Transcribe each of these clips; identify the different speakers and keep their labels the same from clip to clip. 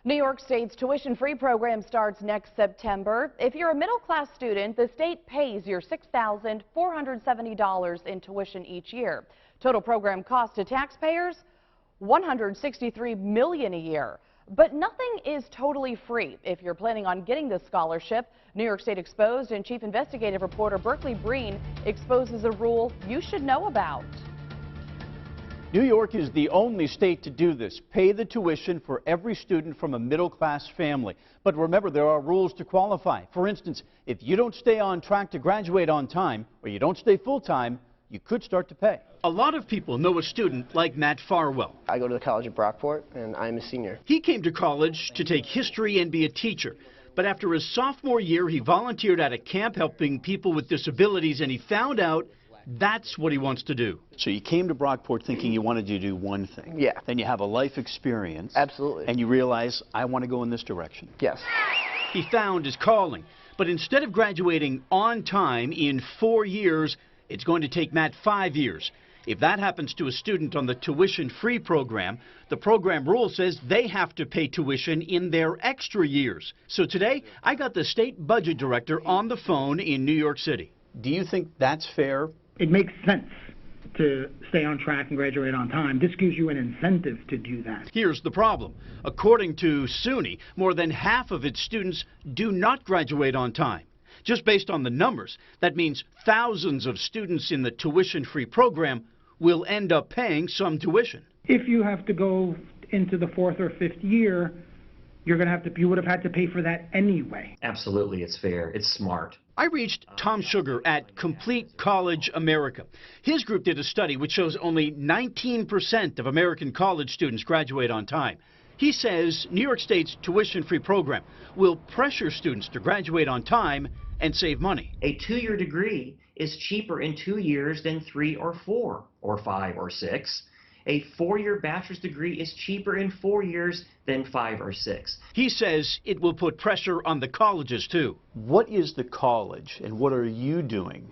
Speaker 1: New York State's tuition-free program starts next September. If you're a middle-class student, the state pays your $6,470 in tuition each year. Total program cost to taxpayers, $163 million a year. But nothing is totally free. If you're planning on getting this scholarship, New York State Exposed and Chief Investigative Reporter Berkeley Breen exposes a rule you should know about.
Speaker 2: New York is the only state to do this. Pay the tuition for every student from a middle-class family. But remember, there are rules to qualify. For instance, if you don't stay on track to graduate on time, or you don't stay full-time, you could start to pay.
Speaker 3: A lot of people know a student like Matt Farwell.
Speaker 4: I go to the college at Brockport, and I'm a senior.
Speaker 3: He came to college to take history and be a teacher. But after his sophomore year, he volunteered at a camp helping people with disabilities, and he found out that's what he wants to do.
Speaker 2: So you came to Brockport thinking you wanted to do one thing.
Speaker 4: Yeah.
Speaker 2: Then you have a life experience.
Speaker 4: Absolutely.
Speaker 2: And you realize, I want to go in this direction.
Speaker 4: Yes.
Speaker 3: He found his calling. But instead of graduating on time in 4 years, it's going to take Matt 5 years. If that happens to a student on the tuition-free program, the program rule says they have to pay tuition in their extra years. So today, I got the state budget director on the phone in New York City.
Speaker 2: Do you think that's fair?
Speaker 5: It makes sense to stay on track and graduate on time. This gives you an incentive to do that.
Speaker 3: Here's the problem. According to SUNY, more than half of its students do not graduate on time. Just based on the numbers, that means thousands of students in the tuition-free program will end up paying some tuition.
Speaker 5: If you have to go into the 4th or 5th year, you would have had to pay for that anyway.
Speaker 6: Absolutely, it's fair. It's smart.
Speaker 3: I reached Tom Sugar at Complete College America. His group did a study which shows only 19% of American college students graduate on time. He says New York State's tuition-free program will pressure students to graduate on time and save money.
Speaker 6: A 2-year degree is cheaper in 2 years than 3 or 4 or 5 or 6. A 4-year bachelor's degree is cheaper in 4 years than 5 or 6.
Speaker 3: He says it will put pressure on the colleges, too.
Speaker 2: What is the college, and what are you doing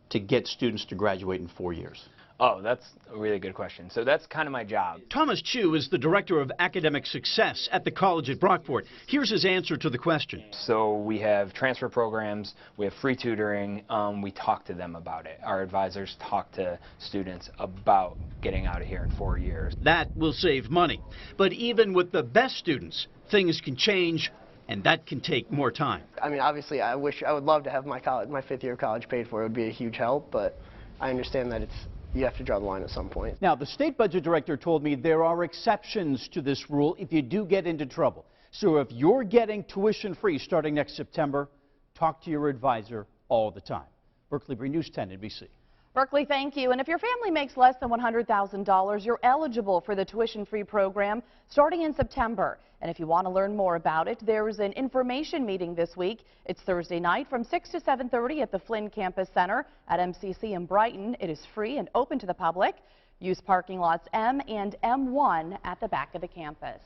Speaker 2: to get students to graduate in 4 years?
Speaker 7: Oh, that's a really good question. So that's kind of my job.
Speaker 3: Thomas Chu is the Director of Academic Success at the college at Brockport. Here's his answer to the question.
Speaker 7: So we have transfer programs, we have free tutoring, we talk to them about it. Our advisors talk to students about getting out of here in 4 years.
Speaker 3: That will save money. But even with the best students, things can change, and that can take more time.
Speaker 4: I mean, obviously, I would love to have my 5th year of college paid for. It would be a huge help, but I understand that you have to draw the line at some point.
Speaker 2: Now, the state budget director told me there are exceptions to this rule if you do get into trouble. So if you're getting tuition free starting next September, talk to your advisor all the time. Berkeley Breen, News 10 NBC.
Speaker 1: Berkeley, thank you. And if your family makes less than $100,000, you're eligible for the tuition-free program starting in September. And if you want to learn more about it, there is an information meeting this week. It's Thursday night from 6 to 7:30 at the Flynn Campus Center at MCC in Brighton. It is free and open to the public. Use parking lots M and M1 at the back of the campus.